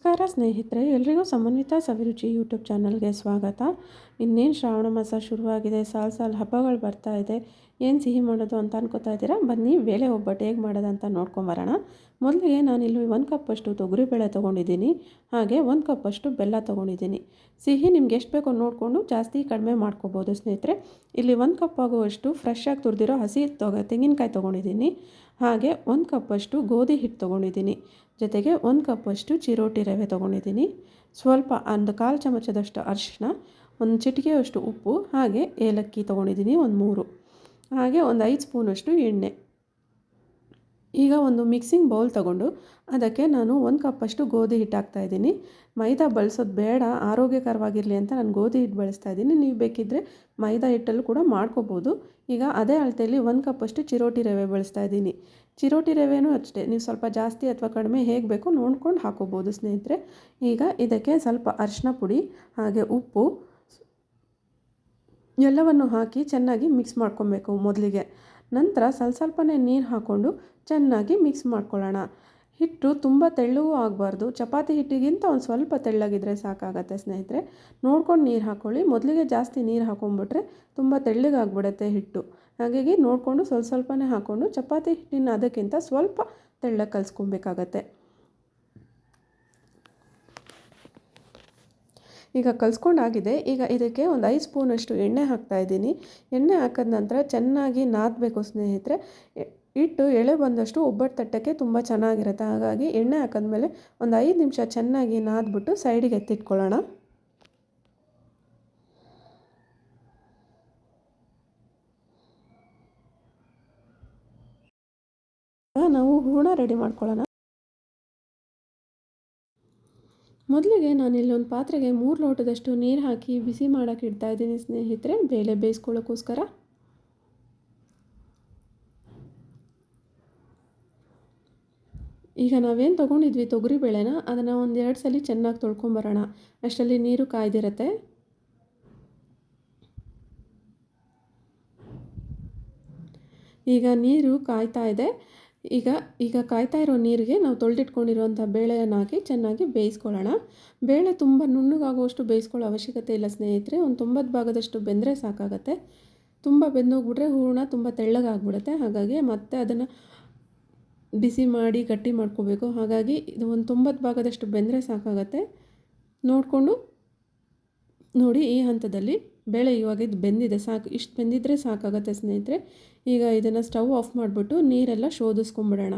ನಮಸ್ಕಾರ ಸ್ನೇಹಿತರೆ, ಎಲ್ರಿಗೂ ಸಮನ್ವಿತ ಸವಿರುಚಿ ಯೂಟ್ಯೂಬ್ ಚಾನಲ್ಗೆ ಸ್ವಾಗತ. ಇನ್ನೇನು ಶ್ರಾವಣ ಮಾಸ ಶುರುವಾಗಿದೆ, ಸಾಲು ಹಬ್ಬಗಳು ಬರ್ತಾ ಇದೆ. ಏನು ಸಿಹಿ ಮಾಡೋದು ಅಂತ ಅನ್ಕೋತಾ ಇದ್ದೀರಾ? ಬನ್ನಿ ಬೇಳೆ ಒಬ್ಬಟ್ಟು ಹೇಗೆ ಮಾಡೋದು ಅಂತ ನೋಡ್ಕೊಂಬರೋಣ. ಮೊದಲಿಗೆ ನಾನಿಲ್ಲಿ 1 ಕಪ್ಪಷ್ಟು ತೊಗರಿಬೇಳೆ ತೊಗೊಂಡಿದ್ದೀನಿ, ಹಾಗೆ 1 ಕಪ್ಪಷ್ಟು ಬೆಲ್ಲ ತೊಗೊಂಡಿದ್ದೀನಿ. ಸಿಹಿ ನಿಮ್ಗೆ ಎಷ್ಟು ಬೇಕೋ ನೋಡಿಕೊಂಡು ಜಾಸ್ತಿ ಕಡಿಮೆ ಮಾಡ್ಕೋಬೋದು ಸ್ನೇಹಿತರೆ. ಇಲ್ಲಿ 1 ಕಪ್ ಆಗುವಷ್ಟು ಫ್ರೆಶ್ ಆಗಿ ತುರಿದಿರೋ ಹಸಿ ತೆಂಗಿನಕಾಯಿ ತೊಗೊಂಡಿದ್ದೀನಿ, ಹಾಗೆ 1 ಕಪ್ಪಷ್ಟು ಗೋಧಿ ಹಿಟ್ಟು ತೊಗೊಂಡಿದ್ದೀನಿ. ಜೊತೆಗೆ 1 ಕಪ್ಪಷ್ಟು ಚಿರೋಟಿ ರವೆ ತೊಗೊಂಡಿದ್ದೀನಿ, ಸ್ವಲ್ಪ 1/4 ಚಮಚದಷ್ಟು ಅರಿಶಿನ, ಒಂದು ಚಿಟಿಕೆಯಷ್ಟು ಉಪ್ಪು, ಹಾಗೆ ಏಲಕ್ಕಿ ತೊಗೊಂಡಿದ್ದೀನಿ ಒಂದು 3, ಹಾಗೆ ಒಂದು 5 ಸ್ಪೂನಷ್ಟು ಎಣ್ಣೆ. ಈಗ ಒಂದು ಮಿಕ್ಸಿಂಗ್ ಬೌಲ್ ತೊಗೊಂಡು ಅದಕ್ಕೆ ನಾನು 1 ಕಪ್ಪಷ್ಟು ಗೋಧಿ ಹಿಟ್ಟು ಹಾಕ್ತಾಯಿದ್ದೀನಿ. ಮೈದಾ ಬಳಸೋದು ಬೇಡ, ಆರೋಗ್ಯಕರವಾಗಿರಲಿ ಅಂತ ನಾನು ಗೋಧಿ ಹಿಟ್ಟು ಬಳಸ್ತಾ ಇದ್ದೀನಿ. ನೀವು ಬೇಕಿದ್ದರೆ ಮೈದಾ ಹಿಟ್ಟಲ್ಲೂ ಕೂಡ ಮಾಡ್ಕೋಬೋದು. ಈಗ ಅದೇ ಅಳತೆಯಲ್ಲಿ 1 ಕಪ್ಪಷ್ಟು ಚಿರೋಟಿ ರವೆ ಬಳಸ್ತಾ ಇದ್ದೀನಿ. ಚಿರೋಟಿ ರವೆನೂ ಅಷ್ಟೇ, ನೀವು ಸ್ವಲ್ಪ ಜಾಸ್ತಿ ಅಥವಾ ಕಡಿಮೆ ಹೇಗೆ ಬೇಕೋ ನೋಡ್ಕೊಂಡು ಹಾಕೋಬೋದು ಸ್ನೇಹಿತರೆ. ಈಗ ಇದಕ್ಕೆ ಸ್ವಲ್ಪ ಅರಿಶಿನ ಪುಡಿ ಹಾಗೆ ಉಪ್ಪು ಎಲ್ಲವನ್ನು ಹಾಕಿ ಚೆನ್ನಾಗಿ ಮಿಕ್ಸ್ ಮಾಡ್ಕೊಬೇಕು ಮೊದಲಿಗೆ. ನಂತರ ಸ್ವಲ್ಪನೇ ನೀರು ಹಾಕ್ಕೊಂಡು ಚೆನ್ನಾಗಿ ಮಿಕ್ಸ್ ಮಾಡ್ಕೊಳ್ಳೋಣ. ಹಿಟ್ಟು ತುಂಬ ತೆಳ್ಳಗೂ ಆಗಬಾರ್ದು, ಚಪಾತಿ ಹಿಟ್ಟಿಗಿಂತ ಒಂದು ಸ್ವಲ್ಪ ತೆಳ್ಳಗಿದ್ರೆ ಸಾಕಾಗತ್ತೆ ಸ್ನೇಹಿತರೆ. ನೋಡ್ಕೊಂಡು ನೀರು ಹಾಕ್ಕೊಳ್ಳಿ. ಮೊದಲಿಗೆ ಜಾಸ್ತಿ ನೀರು ಹಾಕ್ಕೊಂಬಿಟ್ರೆ ತುಂಬ ತೆಳ್ಳಗಾಗ್ಬಿಡುತ್ತೆ ಹಿಟ್ಟು. ಹಾಗಾಗಿ ನೋಡಿಕೊಂಡು ಸ್ವಲ್ಪನೇ ಹಾಕ್ಕೊಂಡು ಚಪಾತಿ ಹಿಟ್ಟಿನ ಅದಕ್ಕಿಂತ ಸ್ವಲ್ಪ ತೆಳ್ಳಗೆ ಕಲಿಸ್ಕೊಬೇಕಾಗತ್ತೆ. ಈಗ ಕಲಿಸ್ಕೊಂಡಾಗಿದೆ. ಈಗ ಇದಕ್ಕೆ ಒಂದು 5 ಸ್ಪೂನಷ್ಟು ಎಣ್ಣೆ ಹಾಕ್ತಾಯಿದ್ದೀನಿ. ಎಣ್ಣೆ ಹಾಕಿದ ನಂತರ ಚೆನ್ನಾಗಿ ನಾದಬೇಕು ಸ್ನೇಹಿತರೆ. ಹಿಟ್ಟು ಎಳೆ ಬಂದಷ್ಟು ಒಬ್ಬಟ್ಟು ತಟ್ಟಕ್ಕೆ ತುಂಬ ಚೆನ್ನಾಗಿರುತ್ತೆ. ಹಾಗಾಗಿ ಎಣ್ಣೆ ಹಾಕಿದ್ಮೇಲೆ ಒಂದು 5 ನಿಮಿಷ ಚೆನ್ನಾಗಿ ನಾದ್ಬಿಟ್ಟು ಸೈಡಿಗೆ ಎತ್ತಿಟ್ಕೊಳ್ಳೋಣ. ನಾವು ಹೂರಣ ರೆಡಿ ಮಾಡ್ಕೊಳ್ಳೋಣ. ಮೊದಲಿಗೆ ನಾನಿಲ್ಲಿ ಒಂದು ಪಾತ್ರೆಗೆ 3 ಲೋಟದಷ್ಟು ನೀರು ಹಾಕಿ ಬಿಸಿ ಮಾಡೋಕ್ಕೆ ಇಡ್ತಾಯಿದ್ದೀನಿ ಸ್ನೇಹಿತರೆ, ಬೇಳೆ ಬೇಯಿಸ್ಕೊಳ್ಳೋಕ್ಕೋಸ್ಕರ. ಈಗ ನಾವೇನು ತೊಗೊಂಡಿದ್ವಿ ತೊಗರಿಬೇಳೆನ, ಅದನ್ನು ಒಂದು 2 ಸಲ ಚೆನ್ನಾಗಿ ತೊಳ್ಕೊಂಬರೋಣ. ಅಷ್ಟರಲ್ಲಿ ನೀರು ಕಾಯ್ದಿರುತ್ತೆ. ಈಗ ನೀರು ಕಾಯ್ತಾ ಇದೆ. ಈಗ ಕಾಯ್ತಾ ಇರೋ ನೀರಿಗೆ ನಾವು ತೊಳೆದಿಟ್ಕೊಂಡಿರುವಂಥ ಬೇಳೆಯನ್ನು ಹಾಕಿ ಚೆನ್ನಾಗಿ ಬೇಯಿಸ್ಕೊಳ್ಳೋಣ. ಬೇಳೆ ತುಂಬ ನುಣ್ಣಗಾಗುವಷ್ಟು ಬೇಯಿಸ್ಕೊಳ್ಳೋ ಅವಶ್ಯಕತೆ ಇಲ್ಲ ಸ್ನೇಹಿತರೆ. ಒಂದು 90 ಭಾಗದಷ್ಟು ಬೆಂದರೆ ಸಾಕಾಗತ್ತೆ. ತುಂಬ ಬೆಂದೋಗ್ಬಿಟ್ರೆ ಹೂರಣ ತುಂಬ ತೆಳ್ಳಗಾಗ್ಬಿಡುತ್ತೆ. ಹಾಗಾಗಿ ಮತ್ತೆ ಅದನ್ನು ಬಿಸಿ ಮಾಡಿ ಗಟ್ಟಿ ಮಾಡ್ಕೋಬೇಕು. ಹಾಗಾಗಿ ಇದು ಒಂದು 90 ಭಾಗದಷ್ಟು ಬೆಂದರೆ ಸಾಕಾಗತ್ತೆ. ನೋಡಿಕೊಂಡು ನೋಡಿ, ಈ ಹಂತದಲ್ಲಿ ಬೇಳೆ ಇವಾಗ ಇದು ಬೆಂದಿದೆ, ಸಾಕು. ಇಷ್ಟು ಬೆಂದಿದ್ರೆ ಸಾಕಾಗತ್ತೆ ಸ್ನೇಹಿತರೆ. ಈಗ ಇದನ್ನು ಸ್ಟವ್ ಆಫ್ ಮಾಡಿಬಿಟ್ಟು ನೀರೆಲ್ಲ ಶೋಧಿಸ್ಕೊಂಬಿಡೋಣ.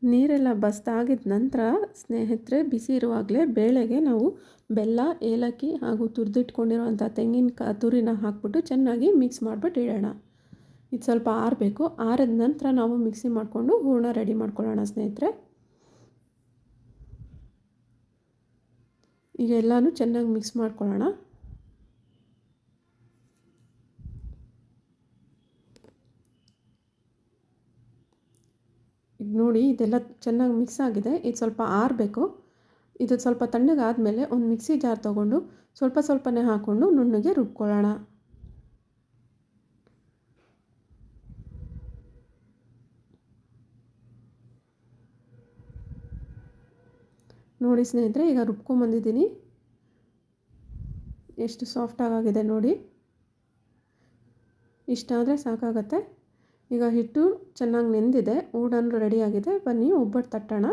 ನೀರೆಲ್ಲ ಬಸ್ದಾಗಿದ ನಂತರ ಸ್ನೇಹಿತರೆ, ಬಿಸಿ ಇರುವಾಗಲೇ ಬೇಳೆಗೆ ನಾವು ಬೆಲ್ಲ, ಏಲಕ್ಕಿ ಹಾಗೂ ತುರಿದಿಟ್ಕೊಂಡಿರುವಂಥ ತೆಂಗಿನ ತುರಿನ ಹಾಕ್ಬಿಟ್ಟು ಚೆನ್ನಾಗಿ ಮಿಕ್ಸ್ ಮಾಡಿಬಿಟ್ಟು ಇಡೋಣ. ಇದು ಸ್ವಲ್ಪ ಆರಬೇಕು. ಆರಿದ ನಂತರ ನಾವು ಮಿಕ್ಸಿ ಮಾಡಿಕೊಂಡು ಹೂರಣ ರೆಡಿ ಮಾಡ್ಕೊಳ್ಳೋಣ ಸ್ನೇಹಿತರೆ. ಈಗ ಎಲ್ಲನೂ ಚೆನ್ನಾಗಿ ಮಿಕ್ಸ್ ಮಾಡ್ಕೊಳ್ಳೋಣ. ಈಗ ನೋಡಿ, ಇದೆಲ್ಲ ಚೆನ್ನಾಗಿ ಮಿಕ್ಸ್ ಆಗಿದೆ. ಇದು ಸ್ವಲ್ಪ ಆರಬೇಕು. ಇದು ಸ್ವಲ್ಪ ತಣ್ಣಗಾದಮೇಲೆ ಒಂದು ಮಿಕ್ಸಿ ಜಾರ್ ತೊಗೊಂಡು ಸ್ವಲ್ಪನೇ ಹಾಕ್ಕೊಂಡು ನುಣ್ಣಗೆ ರುಬ್ಕೊಳ್ಳೋಣ. ನೋಡಿ ಸ್ನೇಹಿತರೆ, ಈಗ ರುಬ್ಕೊಂಬಂದಿದ್ದೀನಿ. ಎಷ್ಟು ಸಾಫ್ಟಾಗಿದೆ ನೋಡಿ. ಇಷ್ಟಾದರೆ ಸಾಕಾಗತ್ತೆ. ಈಗ ಹಿಟ್ಟು ಚೆನ್ನಾಗಿ ನೆಂದಿದೆ, ಹೂರಣನೂ ರೆಡಿಯಾಗಿದೆ. ಬನ್ನಿ ಒಬ್ಬಟ್ಟು ತಟ್ಟೋಣ.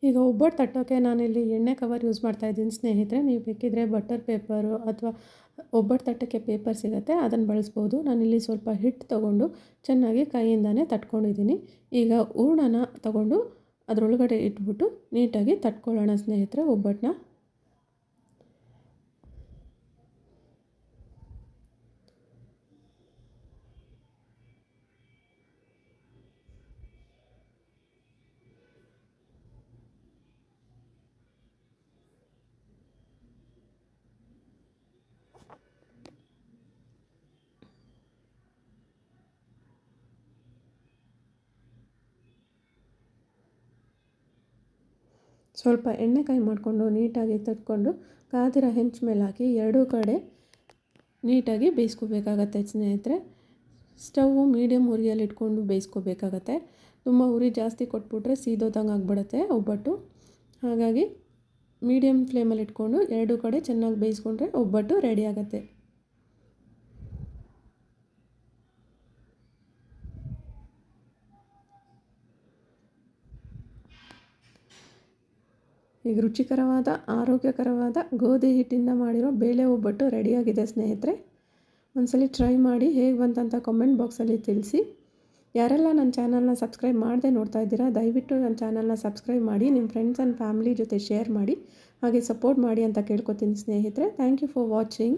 ಈಗ ಒಬ್ಬಟ್ಟು ತಟ್ಟೋಕ್ಕೆ ನಾನಿಲ್ಲಿ ಎಣ್ಣೆ ಕವರ್ ಯೂಸ್ ಮಾಡ್ತಾಯಿದ್ದೀನಿ ಸ್ನೇಹಿತರೆ. ನೀವು ಬೇಕಿದ್ದರೆ ಬಟರ್ ಪೇಪರು ಅಥವಾ ಒಬ್ಬಟ್ಟು ತಟ್ಟೋಕ್ಕೆ ಪೇಪರ್ ಸಿಗುತ್ತೆ, ಅದನ್ನು ಬಳಸ್ಬೋದು. ನಾನಿಲ್ಲಿ ಸ್ವಲ್ಪ ಹಿಟ್ಟು ತೊಗೊಂಡು ಚೆನ್ನಾಗಿ ಕೈಯಿಂದನೇ ತಟ್ಕೊಂಡಿದ್ದೀನಿ. ಈಗ ಹೂರಣನ ತೊಗೊಂಡು ಅದರೊಳಗಡೆ ಇಟ್ಬಿಟ್ಟು ನೀಟಾಗಿ ತಟ್ಕೊಳ್ಳೋಣ ಸ್ನೇಹಿತರೆ ಒಬ್ಬಟ್ಟನ್ನ. ಸ್ವಲ್ಪ ಎಣ್ಣೆ ಕಾಯಿ ಮಾಡಿಕೊಂಡು ನೀಟಾಗಿ ತಟ್ಕೊಂಡು ಕಾದಿರೋ ಹೆಂಚು ಮೇಲೆ ಹಾಕಿ ಎರಡೂ ಕಡೆ ನೀಟಾಗಿ ಬೇಯಿಸ್ಕೋಬೇಕಾಗತ್ತೆ ಸ್ನೇಹಿತರೆ. ಸ್ಟವ್ವು ಮೀಡಿಯಮ್ ಉರಿಯಲ್ಲಿ ಇಟ್ಕೊಂಡು ಬೇಯಿಸ್ಕೋಬೇಕಾಗತ್ತೆ. ತುಂಬ ಉರಿ ಜಾಸ್ತಿ ಕೊಟ್ಬಿಟ್ರೆ ಸೀದೋದಂಗೆ ಆಗಿಬಿಡುತ್ತೆ ಒಬ್ಬಟ್ಟು. ಹಾಗಾಗಿ ಮೀಡಿಯಮ್ ಫ್ಲೇಮಲ್ಲಿ ಇಟ್ಕೊಂಡು ಎರಡೂ ಕಡೆ ಚೆನ್ನಾಗಿ ಬೇಯಿಸ್ಕೊಂಡ್ರೆ ಒಬ್ಬಟ್ಟು ರೆಡಿ ಆಗುತ್ತೆ. ಈಗ ರುಚಿಕರವಾದ ಆರೋಗ್ಯಕರವಾದ ಗೋಧಿ ಹಿಟ್ಟಿಂದ ಮಾಡಿರೋ ಬೇಳೆ ಒಬ್ಬಟ್ಟು ರೆಡಿಯಾಗಿದೆ ಸ್ನೇಹಿತರೆ. ಒಂದ್ಸಲಿ ಟ್ರೈ ಮಾಡಿ ಹೇಗೆ ಬಂತಂತ ಕಾಮೆಂಟ್ ಬಾಕ್ಸಲ್ಲಿ ತಿಳಿಸಿ. ಯಾರೆಲ್ಲ ನನ್ನ ಚಾನಲ್ನ ಸಬ್ಸ್ಕ್ರೈಬ್ ಮಾಡದೆ ನೋಡ್ತಾ ಇದ್ದೀರಾ, ದಯವಿಟ್ಟು ನನ್ನ ಚಾನಲ್ನ ಸಬ್ಸ್ಕ್ರೈಬ್ ಮಾಡಿ ನಿಮ್ಮ ಫ್ರೆಂಡ್ಸ್ ಆ್ಯಂಡ್ ಫ್ಯಾಮಿಲಿ ಜೊತೆ ಶೇರ್ ಮಾಡಿ, ಹಾಗೆ ಸಪೋರ್ಟ್ ಮಾಡಿ ಅಂತ ಕೇಳ್ಕೊತೀನಿ ಸ್ನೇಹಿತರೆ. Thank you for watching.